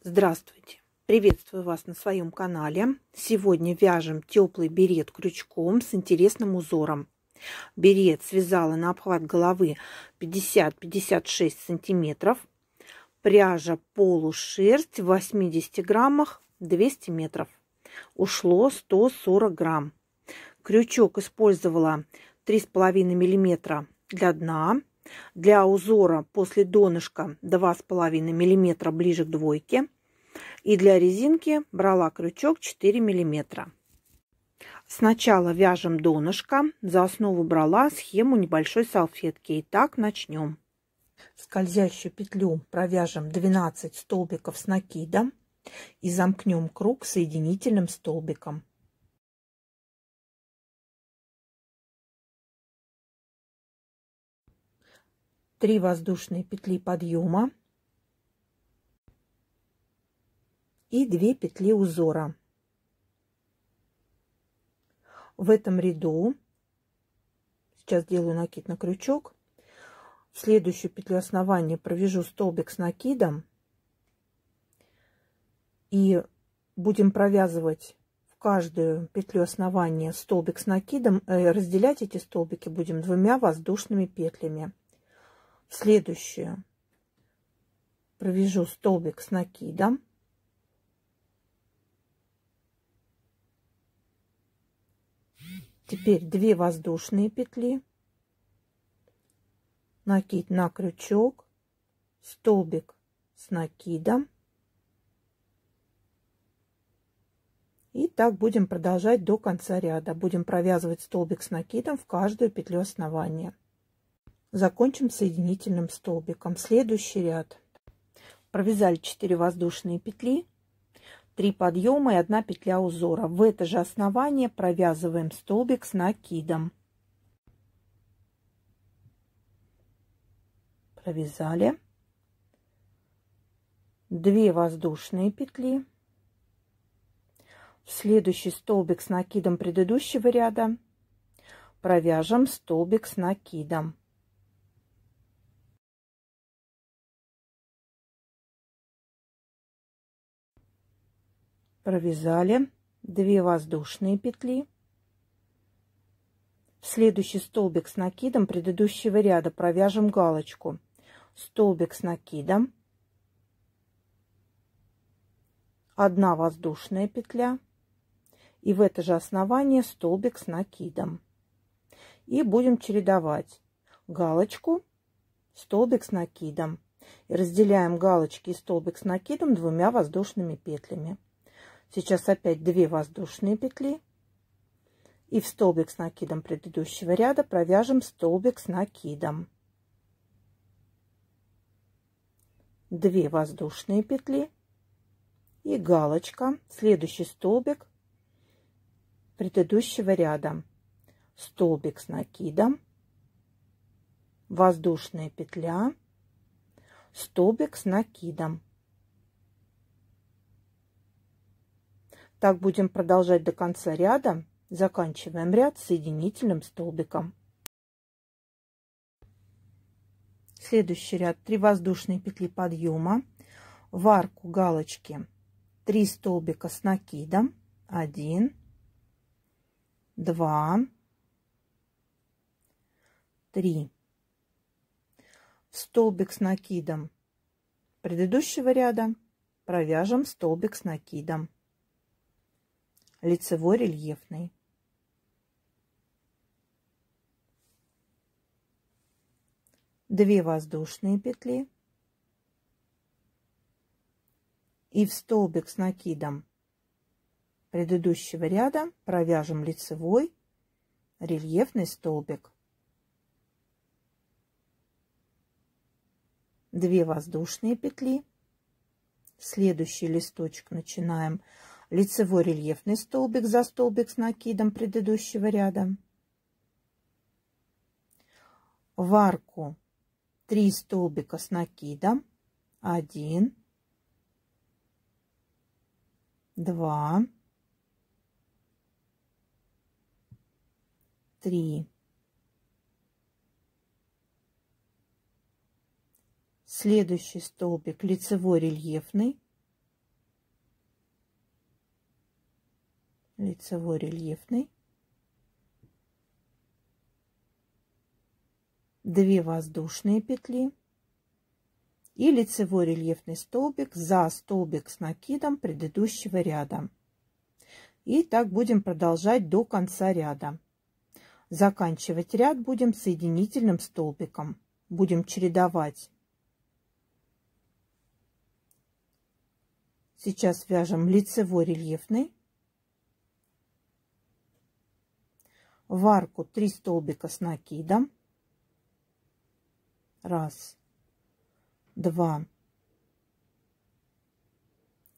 Здравствуйте! Приветствую вас на своем канале. Сегодня вяжем теплый берет крючком с интересным узором. Берет связала на обхват головы 50-56 сантиметров. Пряжа полушерсть в 80 граммах 200 метров. Ушло 140 грамм. Крючок использовала 3,5 миллиметра для дна. Для узора после донышка 2,5 миллиметра ближе к двойке. И для резинки брала крючок 4 миллиметра. Сначала вяжем донышко. За основу брала схему небольшой салфетки. Итак, начнем. Скользящую петлю провяжем 12 столбиков с накидом и замкнем круг соединительным столбиком. Три воздушные петли подъема и 2 петли узора. В этом ряду сейчас делаю накид на крючок. В следующую петлю основания провяжу столбик с накидом и будем провязывать в каждую петлю основания столбик с накидом. Разделять эти столбики будем 2 воздушными петлями. В следующую провяжу столбик с накидом. Теперь 2 воздушные петли, накид на крючок, столбик с накидом. И так будем продолжать до конца ряда. Будем провязывать столбик с накидом в каждую петлю основания. Закончим соединительным столбиком. Следующий ряд. Провязали 4 воздушные петли, 3 подъема и 1 петля узора. В это же основание провязываем столбик с накидом. Провязали. 2 воздушные петли. В следующий столбик с накидом предыдущего ряда провяжем столбик с накидом. Провязали 2 воздушные петли. В следующий столбик с накидом предыдущего ряда провяжем галочку. Столбик с накидом, 1 воздушная петля и в это же основание столбик с накидом. И будем чередовать галочку, столбик с накидом. И разделяем галочки и столбик с накидом 2 воздушными петлями. Сейчас опять 2 воздушные петли и в столбик с накидом предыдущего ряда провяжем столбик с накидом. 2 воздушные петли и галочка, следующий столбик предыдущего ряда, столбик с накидом, воздушная петля, столбик с накидом. Так будем продолжать до конца ряда. Заканчиваем ряд соединительным столбиком. Следующий ряд. 3 воздушные петли подъема. В арку галочки 3 столбика с накидом. 1, 2, 3. В столбик с накидом предыдущего ряда провяжем столбик с накидом. Лицевой рельефный. Две воздушные петли и в столбик с накидом предыдущего ряда провяжем лицевой рельефный столбик. 2 воздушные петли. Следующий листочек начинаем лицевой рельефный столбик за столбик с накидом предыдущего ряда. В арку 3 столбика с накидом. 1, 2, 3. Следующий столбик лицевой рельефный. лицевой рельефный, 2 воздушные петли и лицевой рельефный столбик за столбик с накидом предыдущего ряда. И так будем продолжать до конца ряда. Заканчивать ряд будем соединительным столбиком. Будем чередовать. Сейчас вяжем лицевой рельефный, в арку 3 столбика с накидом, 1, 2,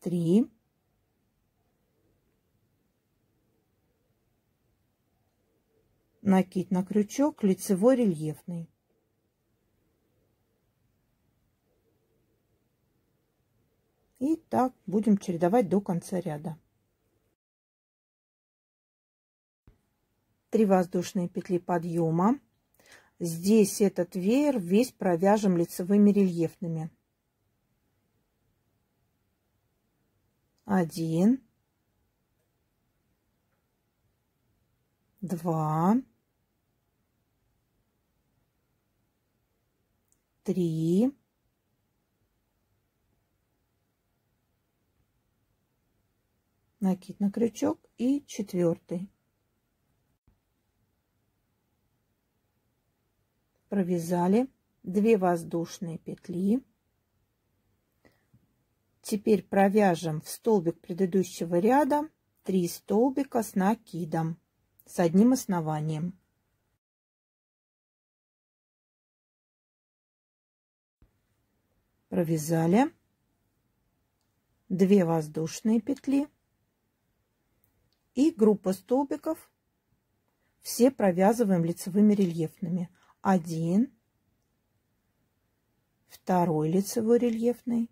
3, накид на крючок, лицевой рельефный. И так будем чередовать до конца ряда. 3 воздушные петли подъема. Здесь этот веер весь провяжем лицевыми рельефными. 1, 2, 3, 4 накид на крючок и 4. Провязали 2 воздушные петли. Теперь провяжем в столбик предыдущего ряда 3 столбика с накидом с одним основанием. Провязали 2 воздушные петли и группа столбиков все провязываем лицевыми рельефными. 1, 2 лицевой рельефный,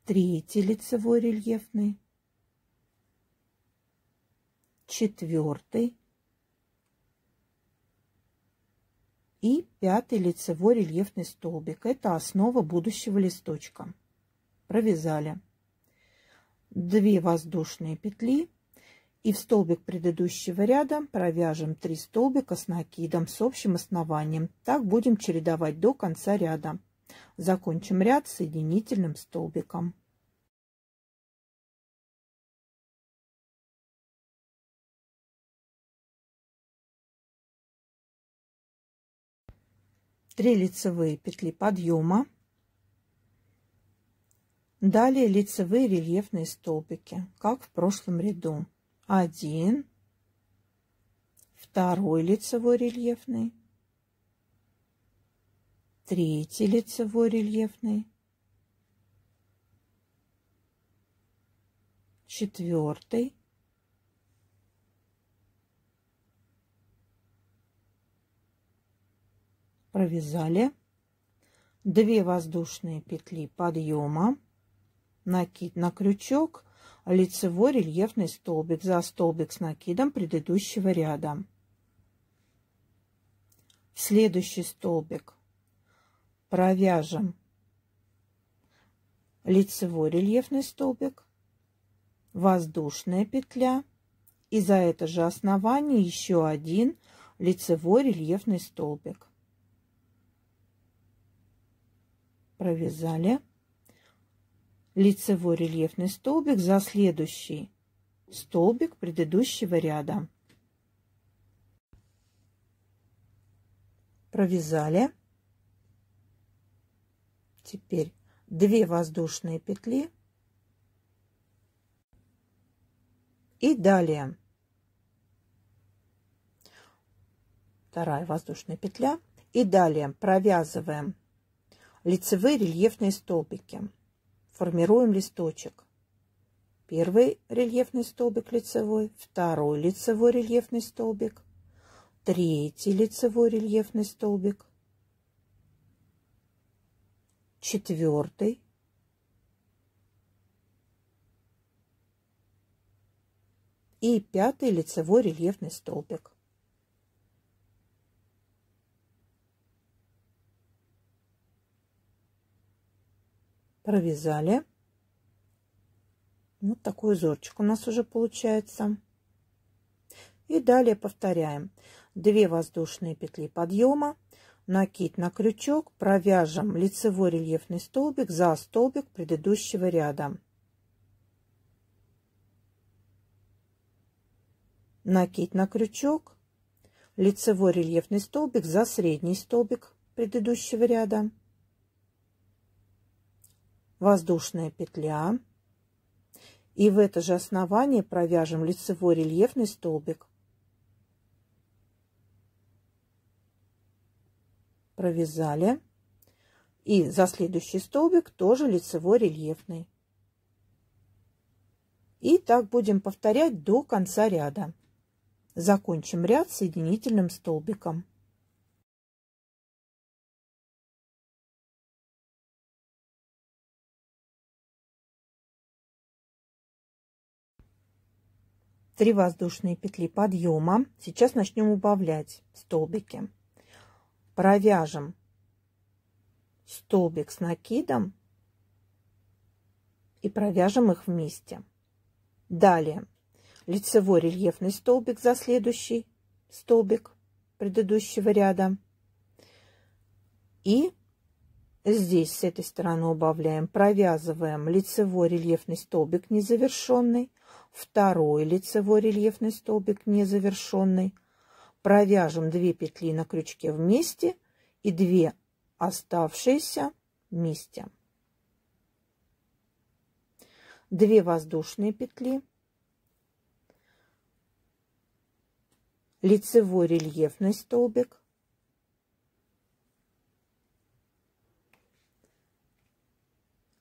3 лицевой рельефный, 4 и 5 лицевой рельефный столбик. Это основа будущего листочка. Провязали 2 воздушные петли и в столбик предыдущего ряда провяжем 3 столбика с накидом с общим основанием. Так будем чередовать до конца ряда. Закончим ряд соединительным столбиком. Три лицевые петли подъема. Далее лицевые рельефные столбики, как в прошлом ряду. 1, 2 лицевой рельефный, 3 лицевой рельефный, 4, 2 воздушные петли подъема, накид на крючок, лицевой рельефный столбик за столбик с накидом предыдущего ряда. В следующий столбик провяжем лицевой рельефный столбик, воздушная петля и за это же основание еще один лицевой рельефный столбик. Провязали лицевой рельефный столбик за следующий столбик предыдущего ряда. Провязали. Теперь 2 воздушные петли и далее 2 воздушная петля и далее провязываем лицевые рельефные столбики. Формируем листочек. Первый рельефный столбик лицевой, 2 лицевой рельефный столбик, 3 лицевой рельефный столбик, 4 и 5 лицевой рельефный столбик. Провязали Вот такой узорчик у нас уже получается. И далее повторяем. 2 воздушные петли подъема, накид на крючок, провяжем лицевой рельефный столбик за столбик предыдущего ряда. Накид на крючок, лицевой рельефный столбик за средний столбик предыдущего ряда, воздушная петля, и в это же основание провяжем лицевой рельефный столбик. Провязали, и за следующий столбик тоже лицевой рельефный. И так будем повторять до конца ряда. Закончим ряд соединительным столбиком. Три воздушные петли подъема. Сейчас начнем убавлять столбики. Провяжем столбик с накидом и провяжем их вместе. Далее лицевой рельефный столбик за следующий столбик предыдущего ряда. И здесь с этой стороны убавляем, провязываем лицевой рельефный столбик незавершенный, второй лицевой рельефный столбик незавершенный, провяжем 2 петли на крючке вместе и 2 оставшиеся вместе. 2 воздушные петли, лицевой рельефный столбик,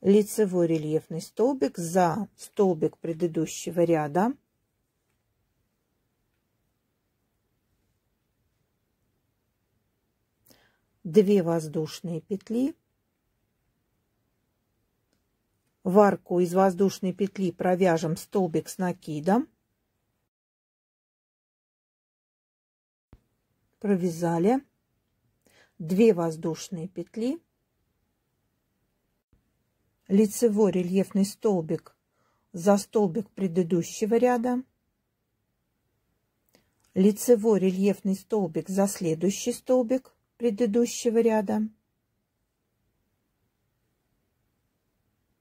лицевой рельефный столбик за столбик предыдущего ряда, две воздушные петли, в арку из воздушной петли провяжем столбик с накидом, провязали, 2 воздушные петли, лицевой рельефный столбик за столбик предыдущего ряда, лицевой рельефный столбик за следующий столбик предыдущего ряда.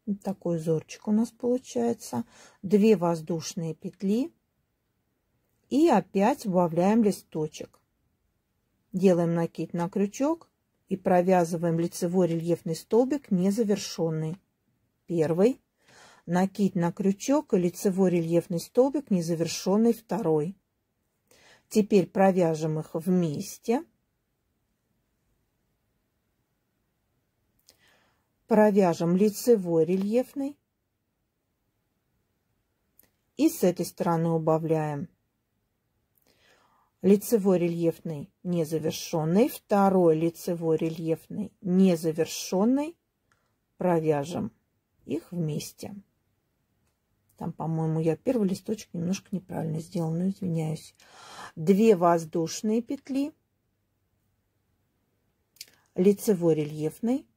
Вот такой узорчик у нас получается. 2 воздушные петли и опять убавляем листочек. Делаем накид на крючок и провязываем лицевой рельефный столбик незавершенный. Первый, накид на крючок и лицевой рельефный столбик незавершенный второй. Теперь провяжем их вместе. Провяжем лицевой рельефный и с этой стороны убавляем лицевой рельефный незавершенный, второй лицевой рельефный незавершенный, провяжем их вместе. Там, по-моему, я первый листочек немножко неправильно сделала, но извиняюсь. 2 воздушные петли, лицевой рельефный,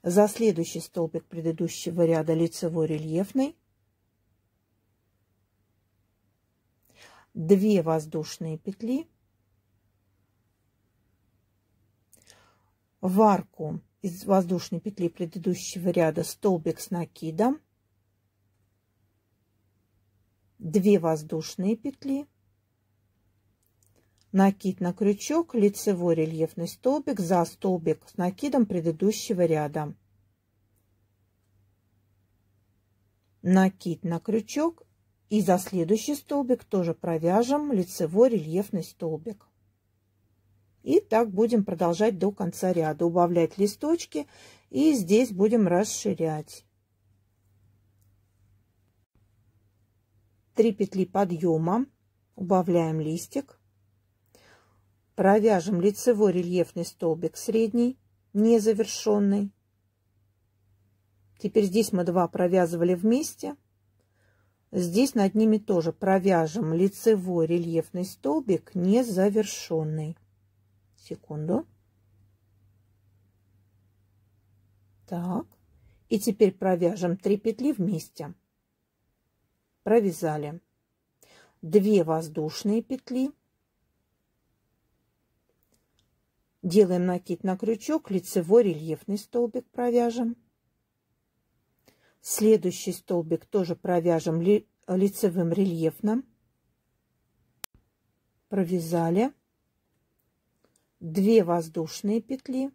за следующий столбик предыдущего ряда лицевой рельефный, 2 воздушные петли, в арку из воздушной петли предыдущего ряда столбик с накидом, 2 воздушные петли, накид на крючок, лицевой рельефный столбик за столбик с накидом предыдущего ряда, накид на крючок и за следующий столбик тоже провяжем лицевой рельефный столбик. И так будем продолжать до конца ряда, убавлять листочки, и здесь будем расширять. 3 петли подъема, убавляем листик, провяжем лицевой рельефный столбик средний, незавершенный. Теперь здесь мы 2 провязывали вместе. Здесь над ними тоже провяжем лицевой рельефный столбик незавершенный. Секунду. Так. И теперь провяжем 3 петли вместе. Провязали 2 воздушные петли. Делаем накид на крючок, лицевой рельефный столбик провяжем. Следующий столбик тоже провяжем лицевым рельефным. Провязали 2 воздушные петли.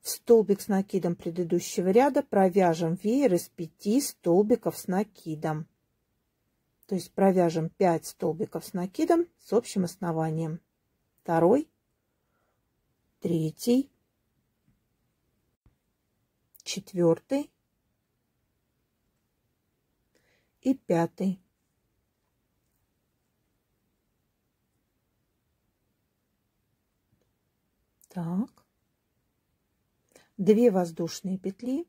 В столбик с накидом предыдущего ряда провяжем веер из 5 столбиков с накидом. То есть провяжем 5 столбиков с накидом с общим основанием. Второй, третий, четвертый и пятый. Так. 2 воздушные петли.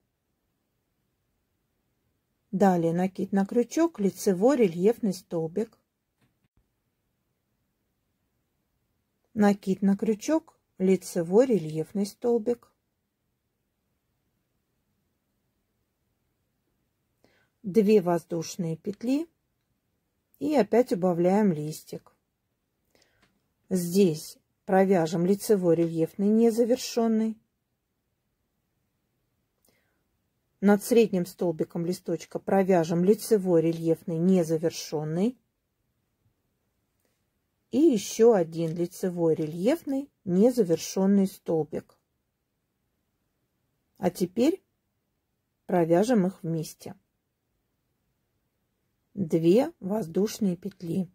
Далее накид на крючок, лицевой рельефный столбик. Накид на крючок, лицевой рельефный столбик. 2 воздушные петли. И опять убавляем листик. Здесь провяжем лицевой рельефный незавершенный. Над средним столбиком листочка провяжем лицевой рельефный незавершенный. И еще один лицевой рельефный незавершенный столбик. А теперь провяжем их вместе. 2 воздушные петли.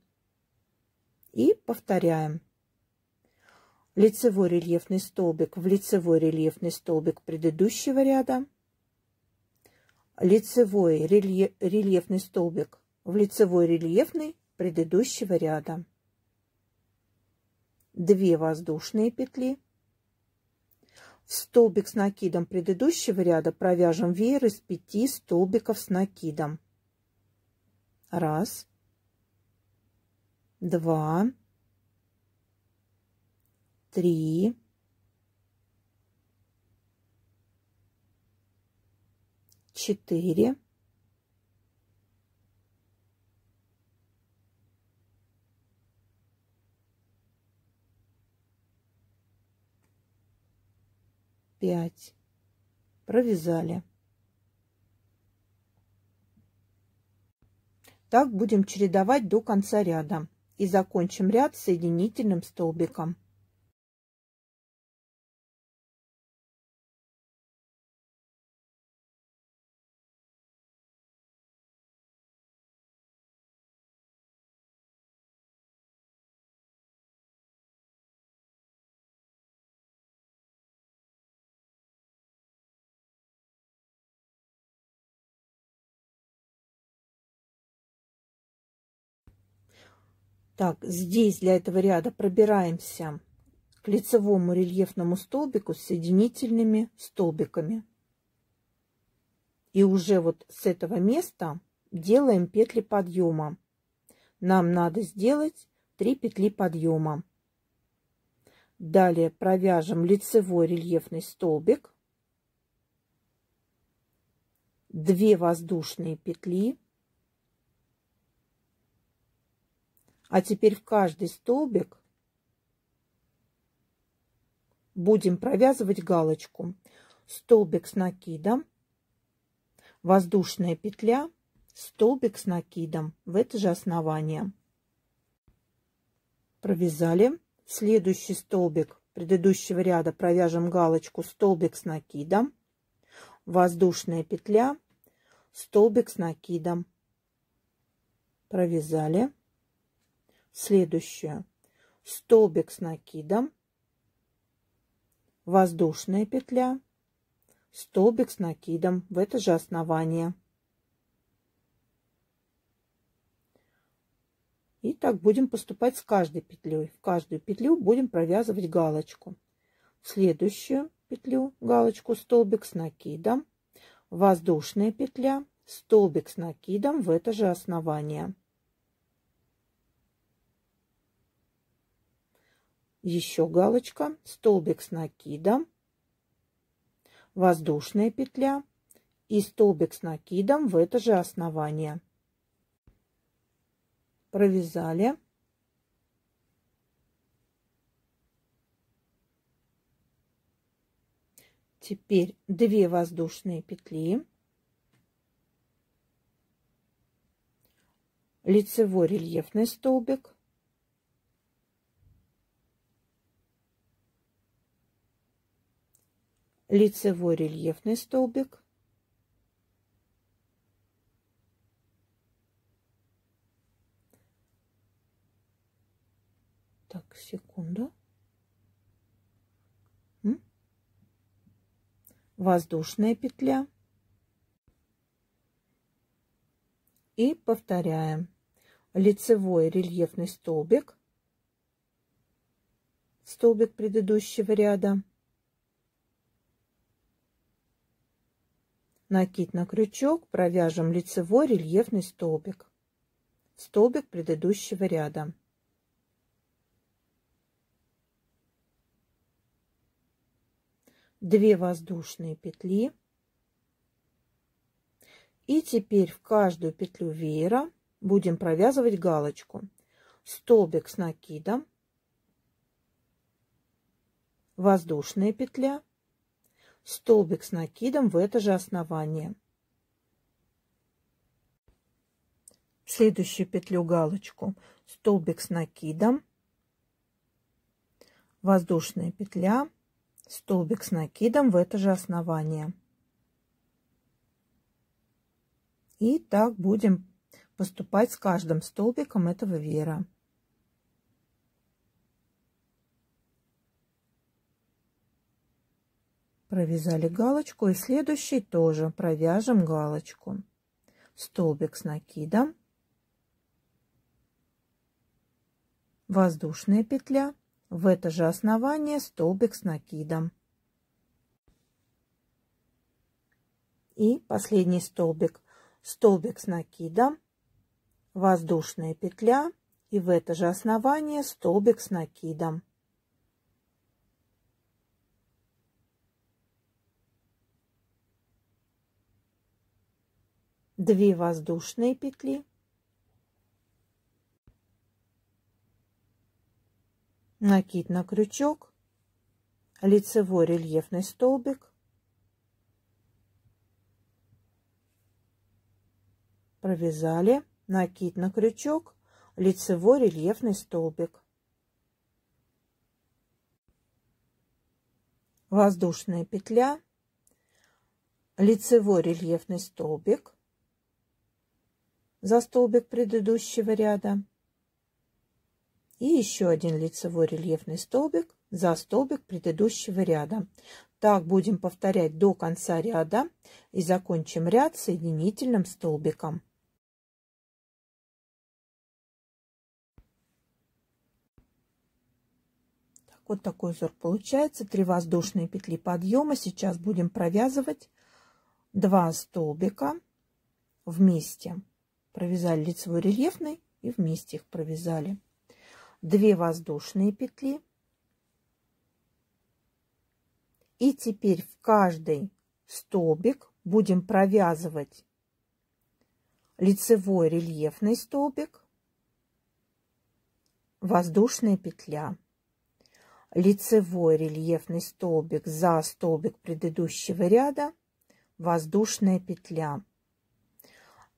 И повторяем. Лицевой рельефный столбик в лицевой рельефный столбик предыдущего ряда. Лицевой рельефный столбик в лицевой рельефный предыдущего ряда. 2 воздушные петли. В столбик с накидом предыдущего ряда провяжем веер из 5 столбиков с накидом. 1, 2, 3, 4, 5. Провязали. Так будем чередовать до конца ряда и закончим ряд соединительным столбиком. Так, здесь для этого ряда пробираемся к лицевому рельефному столбику с соединительными столбиками. И уже вот с этого места делаем петли подъема. Нам надо сделать 3 петли подъема. Далее провяжем лицевой рельефный столбик, 2 воздушные петли. А теперь в каждый столбик будем провязывать галочку. Столбик с накидом, воздушная петля, столбик с накидом в это же основание. Провязали. Следующий столбик предыдущего ряда провяжем галочку столбик с накидом, воздушная петля, столбик с накидом. Провязали. Следующую столбик с накидом, воздушная петля, столбик с накидом в это же основание. И так будем поступать с каждой петлей. В каждую петлю будем провязывать галочку. В следующую петлю галочку столбик с накидом, воздушная петля, столбик с накидом в это же основание. Еще галочка, столбик с накидом, воздушная петля и столбик с накидом в это же основание. Провязали. Теперь 2 воздушные петли, лицевой рельефный столбик, лицевой рельефный столбик, так, секунду, воздушная петля и повторяем лицевой рельефный столбик, столбик предыдущего ряда, накид на крючок, провяжем лицевой рельефный столбик, столбик предыдущего ряда. Две воздушные петли. И теперь в каждую петлю веера будем провязывать галочку. Столбик с накидом, воздушная петля, столбик с накидом в это же основание. В следующую петлю галочку столбик с накидом, воздушная петля, столбик с накидом в это же основание. И так будем поступать с каждым столбиком этого веера. Провязали галочку, и следующий тоже провяжем галочку. Столбик с накидом, воздушная петля, в это же основание столбик с накидом. И последний столбик. Столбик с накидом, воздушная петля и в это же основание столбик с накидом. Две воздушные петли, накид на крючок, лицевой рельефный столбик, провязали, накид на крючок, лицевой рельефный столбик, воздушная петля, лицевой рельефный столбик за столбик предыдущего ряда и еще один лицевой рельефный столбик за столбик предыдущего ряда. Так будем повторять до конца ряда и закончим ряд соединительным столбиком. Вот такой узор получается. 3 воздушные петли подъема. Сейчас будем провязывать 2 столбика вместе. Провязали лицевой рельефный и вместе их провязали. 2 воздушные петли. И теперь в каждый столбик будем провязывать лицевой рельефный столбик, воздушная петля, лицевой рельефный столбик за столбик предыдущего ряда, воздушная петля,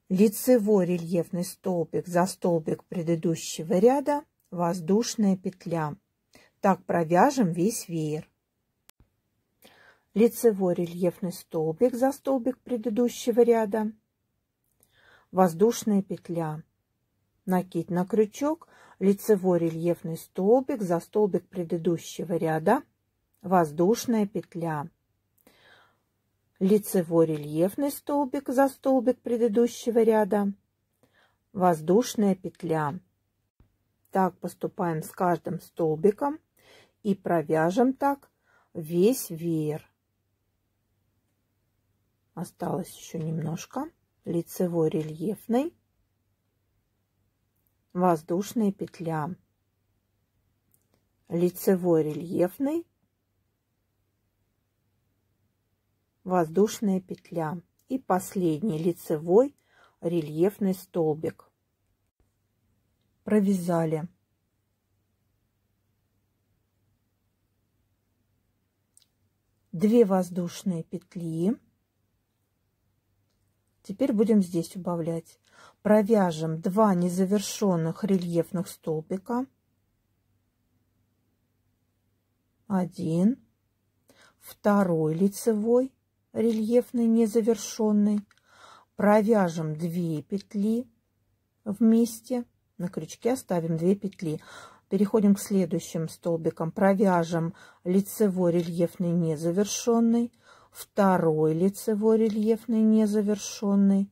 лицевой рельефный столбик за столбик предыдущего ряда, воздушная петля. Так провяжем весь веер. Лицевой рельефный столбик за столбик предыдущего ряда, воздушная петля, накид на крючок, лицевой рельефный столбик за столбик предыдущего ряда, воздушная петля, лицевой рельефный столбик за столбик предыдущего ряда, воздушная петля. Так поступаем с каждым столбиком и провяжем так весь веер. Осталось еще немножко. Лицевой рельефный, воздушная петля, лицевой рельефный, воздушная петля и последний лицевой рельефный столбик. Провязали. Две воздушные петли. Теперь будем здесь убавлять. Провяжем 2 незавершенных рельефных столбика. 1, второй лицевой рельефный незавершенный. Провяжем 2 петли вместе. На крючке оставим 2 петли. Переходим к следующим столбикам. Провяжем лицевой рельефный незавершенный, второй лицевой рельефный незавершенный.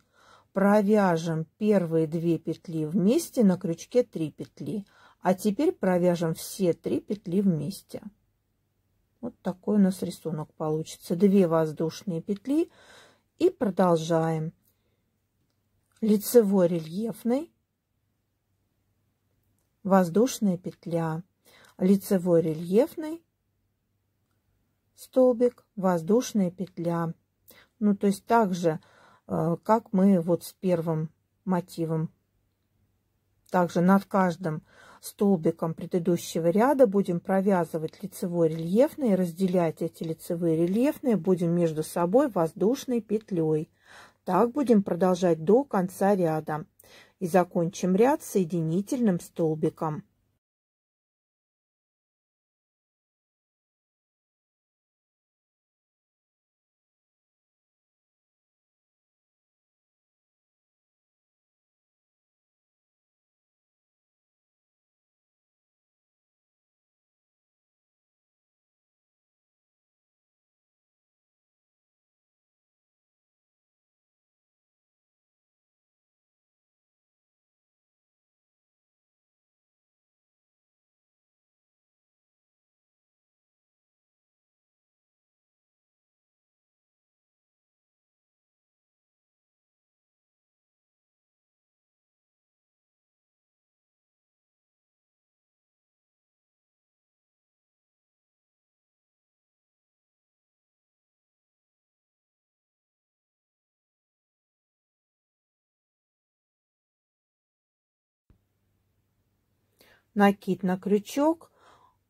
Провяжем первые 2 петли вместе, на крючке 3 петли. А теперь провяжем все 3 петли вместе. Вот такой у нас рисунок получится. 2 воздушные петли и продолжаем. Лицевой рельефный, воздушная петля, лицевой рельефный столбик, воздушная петля. Ну, то есть так же, как мы вот с первым мотивом. Также над каждым столбиком предыдущего ряда будем провязывать лицевой рельефный, и разделять эти лицевые рельефные будем между собой воздушной петлей. Так будем продолжать до конца ряда. И закончим ряд соединительным столбиком. Накид на крючок,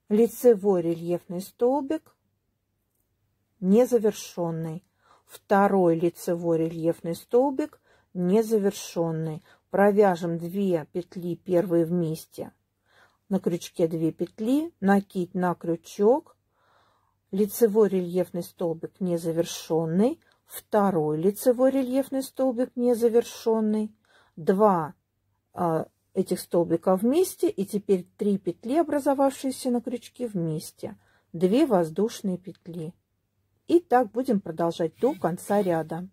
лицевой рельефный столбик, незавершенный. Второй лицевой рельефный столбик, незавершенный. Провяжем 2 петли первые вместе. На крючке 2 петли, накид на крючок, лицевой рельефный столбик незавершенный, второй лицевой рельефный столбик незавершенный, 2 этих столбика вместе, и теперь 3 петли, образовавшиеся на крючке, вместе, 2 воздушные петли. И так будем продолжать до конца ряда.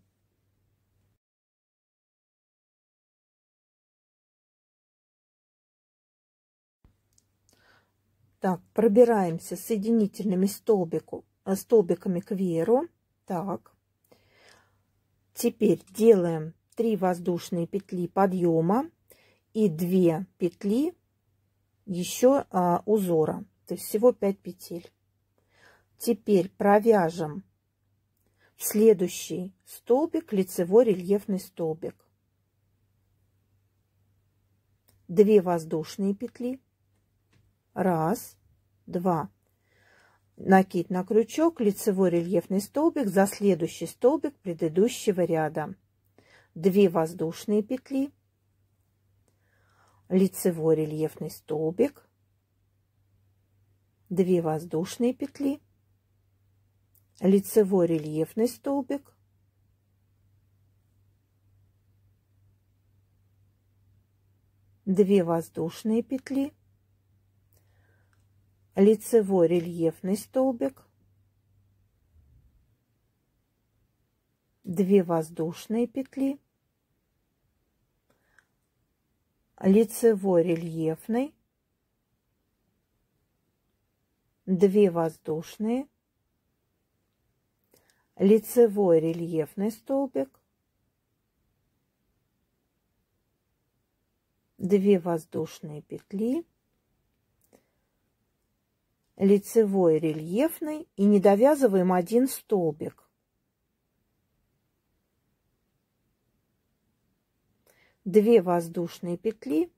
Так, пробираемся соединительными столбиками к вееру. Так, теперь делаем 3 воздушные петли подъема и 2 петли еще узора, то есть всего 5 петель. Теперь провяжем в следующий столбик лицевой рельефный столбик. 2 воздушные петли. 1, 2. Накид на крючок, лицевой рельефный столбик за следующий столбик предыдущего ряда. 2 воздушные петли. Лицевой рельефный столбик. 2 воздушные петли. Лицевой рельефный столбик. 2 воздушные петли. Лицевой рельефный столбик, 2 воздушные петли, лицевой рельефный, 2 воздушные, лицевой рельефный столбик, 2 воздушные петли, лицевой рельефный, и не довязываем 1 столбик. 2 воздушные петли.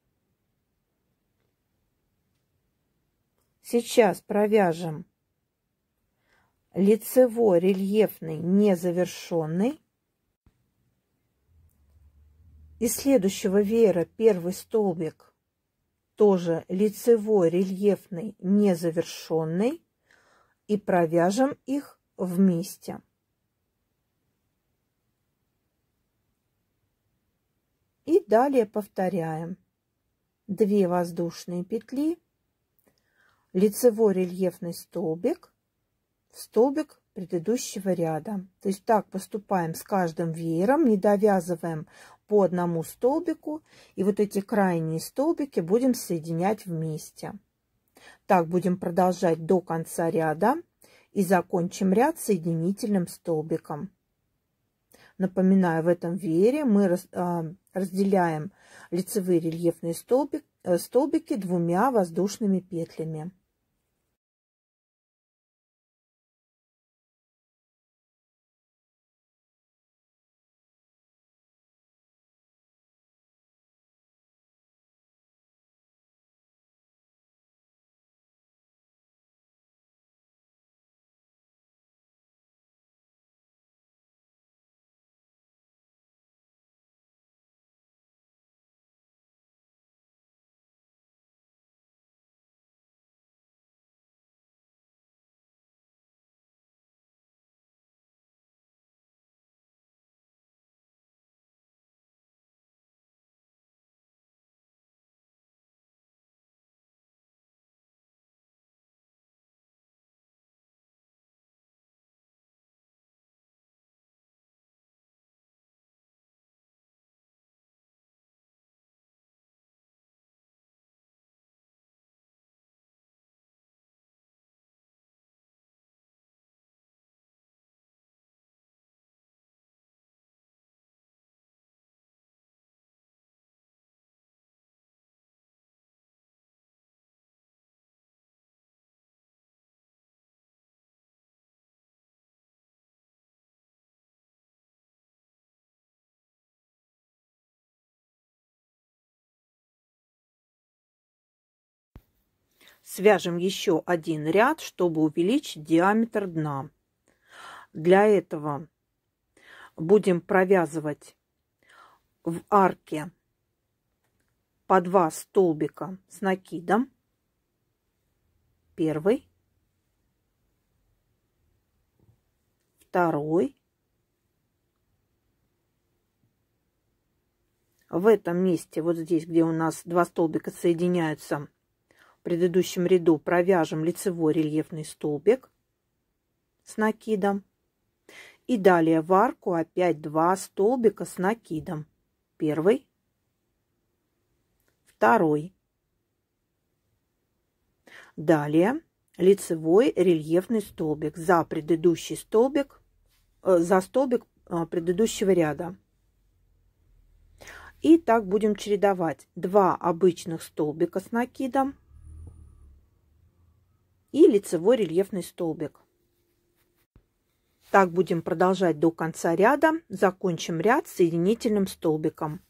Сейчас провяжем лицевой рельефный незавершенный. Из следующего веера первый столбик тоже лицевой рельефный незавершенный, и провяжем их вместе. И далее повторяем. 2 воздушные петли, лицевой рельефный столбик в столбик предыдущего ряда. То есть так поступаем с каждым веером, не довязываем по одному столбику, и вот эти крайние столбики будем соединять вместе. Так будем продолжать до конца ряда и закончим ряд соединительным столбиком. Напоминаю, в этом веере мы разделяем лицевые рельефные столбики 2 воздушными петлями. Свяжем еще один ряд, чтобы увеличить диаметр дна. Для этого будем провязывать в арке по 2 столбика с накидом. Первый, второй. В этом месте, вот здесь, где у нас 2 столбика соединяются, в предыдущем ряду провяжем лицевой рельефный столбик с накидом. И далее в арку опять 2 столбика с накидом. Первый, второй. Далее лицевой рельефный столбик за предыдущий столбик, за столбик предыдущего ряда. И так будем чередовать 2 обычных столбика с накидом и лицевой рельефный столбик. Так будем продолжать до конца ряда. Закончим ряд соединительным столбиком.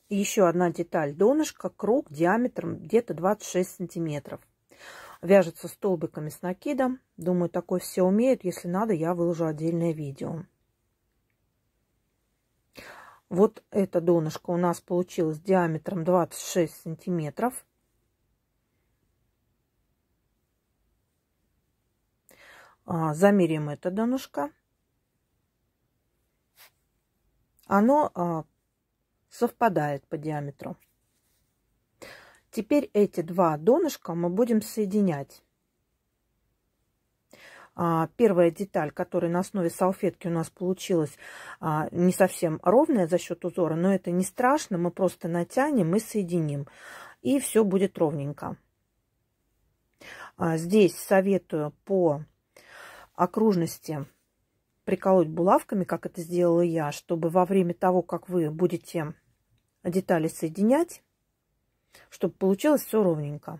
Еще одна деталь донышка, круг диаметром где-то 26 сантиметров. Вяжется столбиками с накидом. Думаю, такое все умеют. Если надо, я выложу отдельное видео. Вот это донышко у нас получилось диаметром 26 сантиметров. Замерим это донышко. Оно совпадает по диаметру. Теперь эти два донышка мы будем соединять. Первая деталь, которая на основе салфетки у нас получилась не совсем ровная за счет узора, но это не страшно, мы просто натянем и соединим, и все будет ровненько. Здесь советую по окружности приколоть булавками, как это сделала я, чтобы во время того, как вы будете детали соединять, чтобы получилось все ровненько.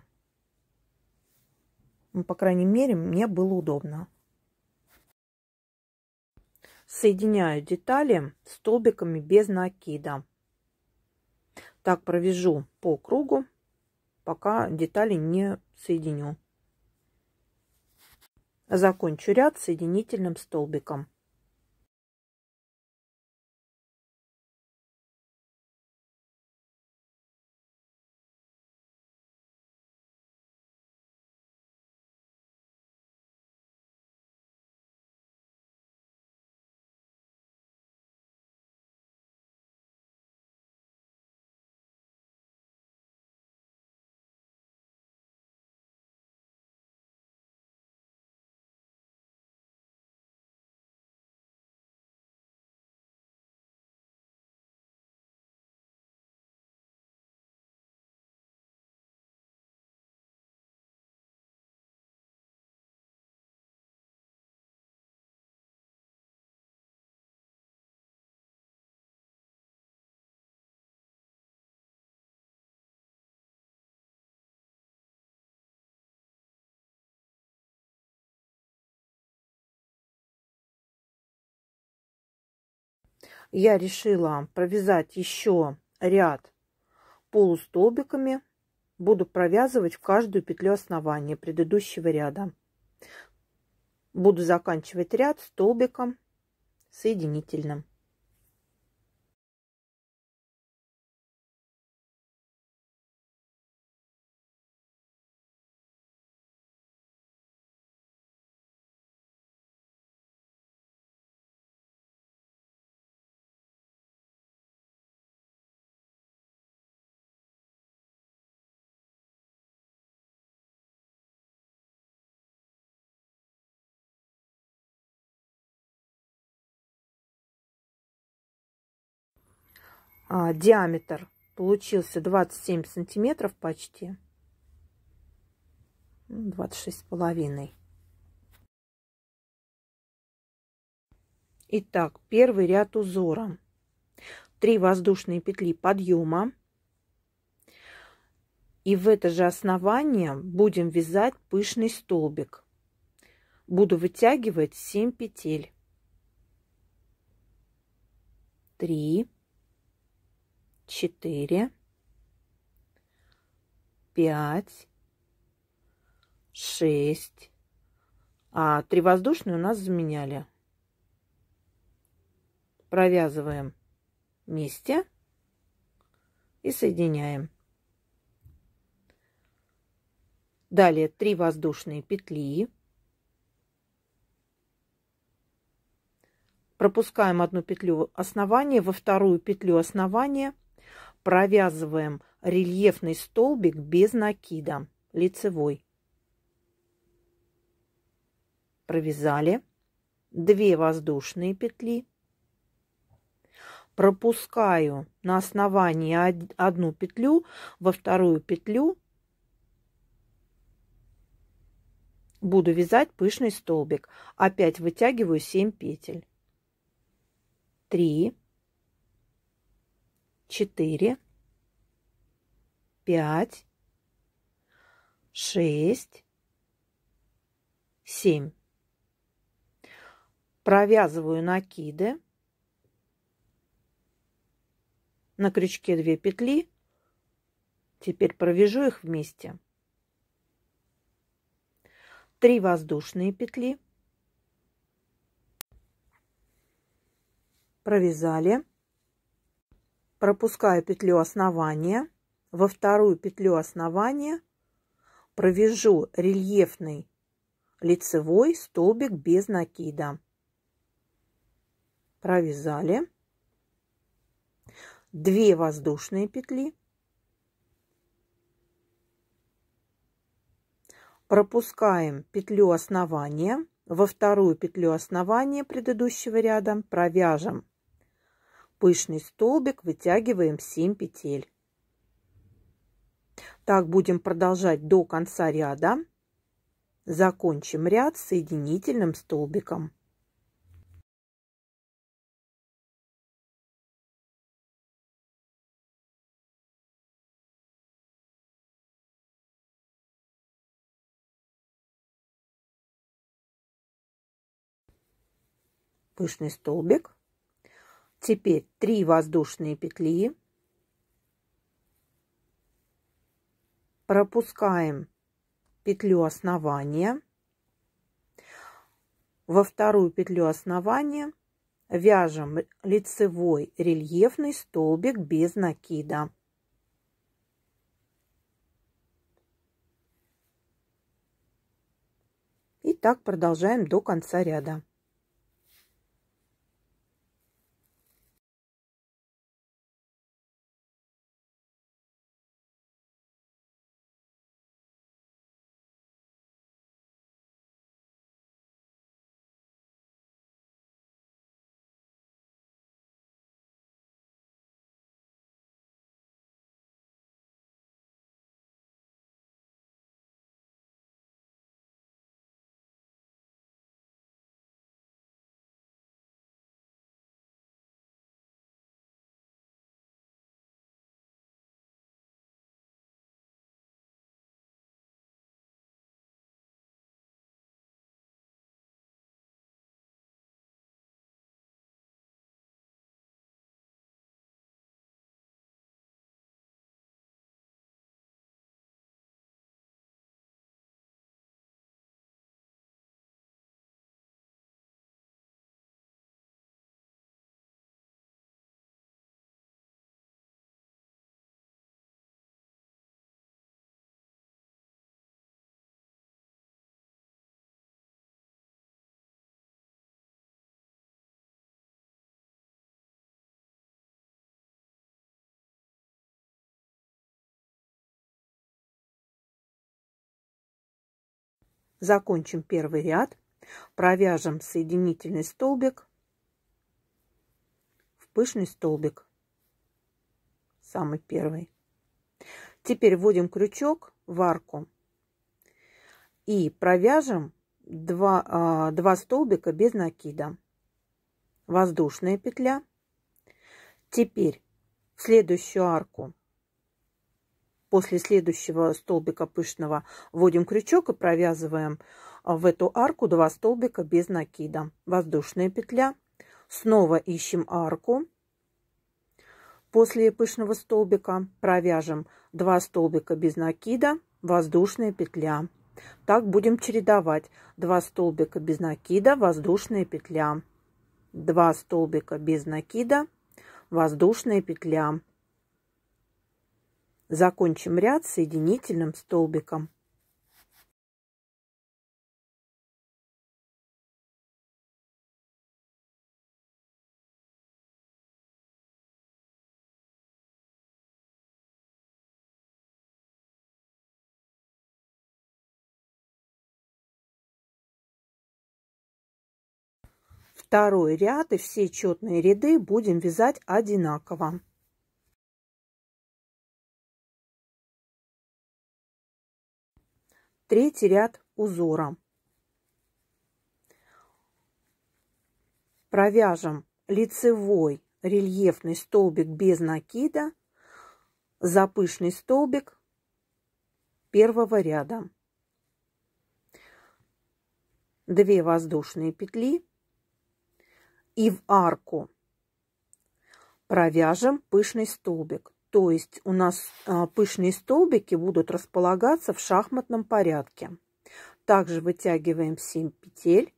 Ну, по крайней мере, мне было удобно. Соединяю детали столбиками без накида. Так провяжу по кругу, пока детали не соединю. Закончу ряд соединительным столбиком. Я решила провязать еще ряд полустолбиками. Буду провязывать в каждую петлю основания предыдущего ряда. Буду заканчивать ряд столбиком соединительным. Диаметр получился 27 сантиметров почти. 26,5. Итак, первый ряд узора. 3 воздушные петли подъема. И в это же основание будем вязать пышный столбик. Буду вытягивать 7 петель. 3, 4, 5, 6. 3 воздушные у нас заменяли. Провязываем вместе и соединяем. Далее 3 воздушные петли. Пропускаем одну петлю основания, во вторую петлю основания провязываем рельефный столбик без накида, лицевой. Провязали 2 воздушные петли. Пропускаю на основании одну петлю, во вторую петлю буду вязать пышный столбик. Опять вытягиваю 7 петель. 3, 4, 5, 6, 7. Провязываю накиды. На крючке 2 петли. Теперь провяжу их вместе. 3 воздушные петли. Провязали. Пропускаю петлю основания. Во вторую петлю основания провяжу рельефный лицевой столбик без накида. Провязали. 2 воздушные петли. Пропускаем петлю основания. Во вторую петлю основания предыдущего ряда провяжем пышный столбик, вытягиваем 7 петель. Так будем продолжать до конца ряда. Закончим ряд соединительным столбиком. Пышный столбик. Теперь 3 воздушные петли. Пропускаем петлю основания. Во вторую петлю основания вяжем лицевой рельефный столбик без накида. И так продолжаем до конца ряда. Закончим первый ряд, провяжем соединительный столбик в пышный столбик, самый первый. Теперь вводим крючок в арку и провяжем 2 столбика без накида. Воздушная петля. Теперь в следующую арку, после следующего столбика пышного, вводим крючок и провязываем в эту арку 2 столбика без накида. Воздушная петля. Снова ищем арку. После пышного столбика провяжем 2 столбика без накида, воздушная петля. Так будем чередовать: 2 столбика без накида, воздушная петля, 2 столбика без накида, воздушная петля. Закончим ряд соединительным столбиком. Второй ряд и все четные ряды будем вязать одинаково. Третий ряд узора. Провяжем лицевой рельефный столбик без накида за пышный столбик первого ряда. 2 воздушные петли. И в арку провяжем пышный столбик. То есть у нас пышные столбики будут располагаться в шахматном порядке. Также вытягиваем 7 петель.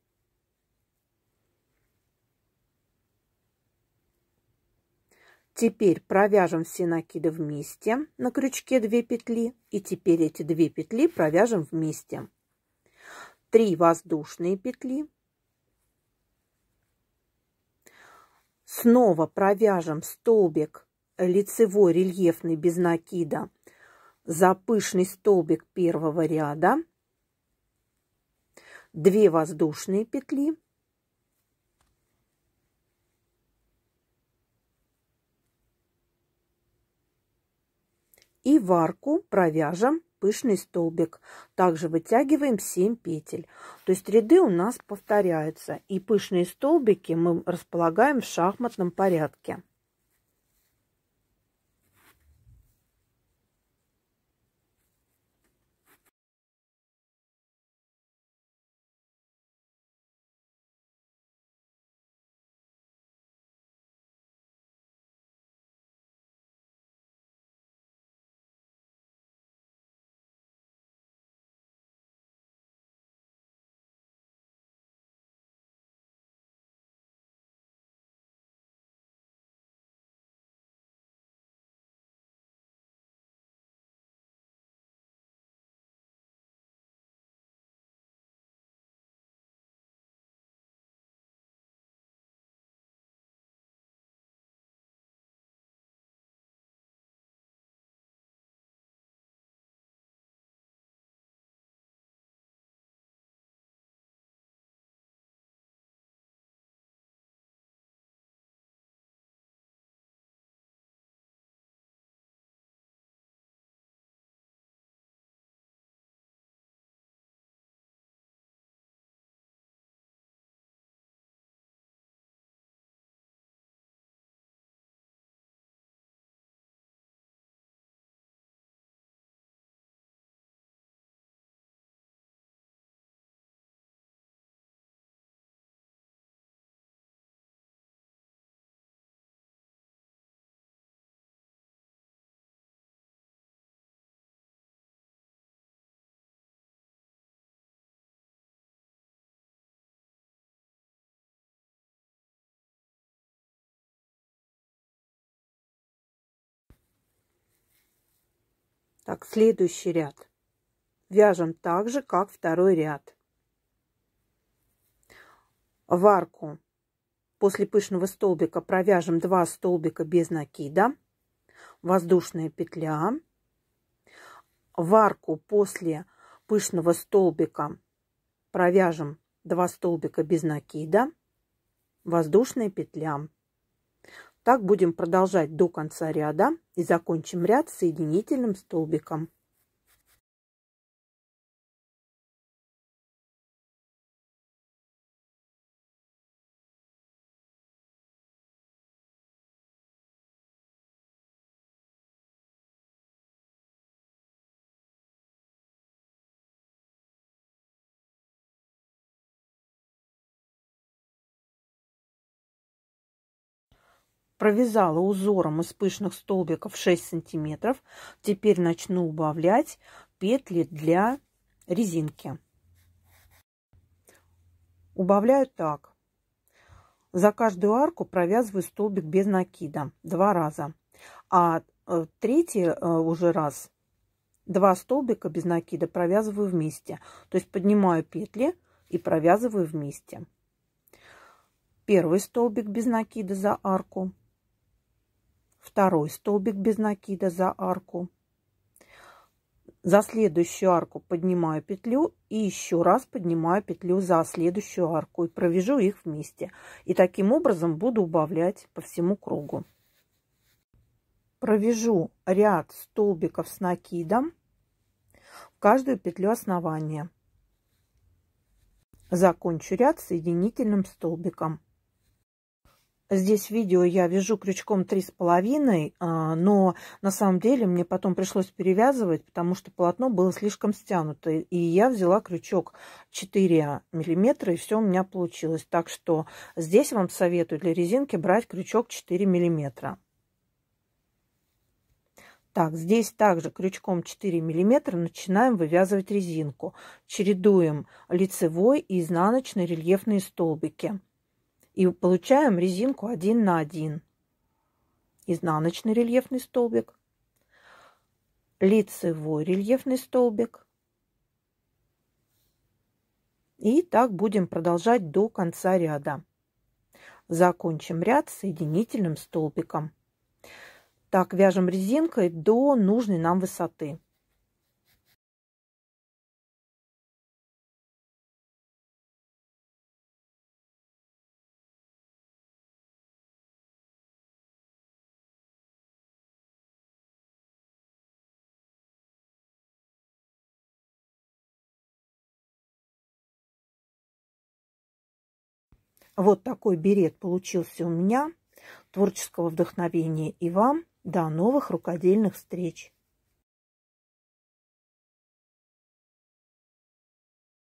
Теперь провяжем все накиды вместе на крючке 2 петли. И теперь эти 2 петли провяжем вместе. 3 воздушные петли. Снова провяжем столбик лицевой рельефный без накида за пышный столбик первого ряда. 2 воздушные петли и в арку провяжем пышный столбик. Также вытягиваем 7 петель. То есть ряды у нас повторяются. И пышные столбики мы располагаем в шахматном порядке. Так, следующий ряд вяжем так же, как второй ряд. В арку после пышного столбика провяжем 2 столбика без накида, воздушная петля. В арку после пышного столбика провяжем 2 столбика без накида, воздушная петля. Так будем продолжать до конца ряда и закончим ряд соединительным столбиком. Провязала узором из пышных столбиков 6 сантиметров. Теперь начну убавлять петли для резинки. Убавляю так. За каждую арку провязываю столбик без накида 2 раза. А третий уже раз 2 столбика без накида провязываю вместе. То есть поднимаю петли и провязываю вместе. Первый столбик без накида за арку. Второй столбик без накида за арку. За следующую арку поднимаю петлю и еще раз поднимаю петлю за следующую арку и провяжу их вместе. И таким образом буду убавлять по всему кругу. Провяжу ряд столбиков с накидом в каждую петлю основания. Закончу ряд соединительным столбиком. Здесь видео я вяжу крючком 3,5, но на самом деле мне потом пришлось перевязывать, потому что полотно было слишком стянуто. И я взяла крючок 4 миллиметра, и все у меня получилось. Так что здесь вам советую для резинки брать крючок 4 миллиметра. Так, здесь также крючком 4 миллиметра начинаем вывязывать резинку. Чередуем лицевой и изнаночный рельефные столбики. И получаем резинку 1 на 1. Изнаночный рельефный столбик, лицевой рельефный столбик. И так будем продолжать до конца ряда. Закончим ряд соединительным столбиком. Так, вяжем резинкой до нужной нам высоты. Вот такой берет получился у меня. Творческого вдохновения и вам. До новых рукодельных встреч!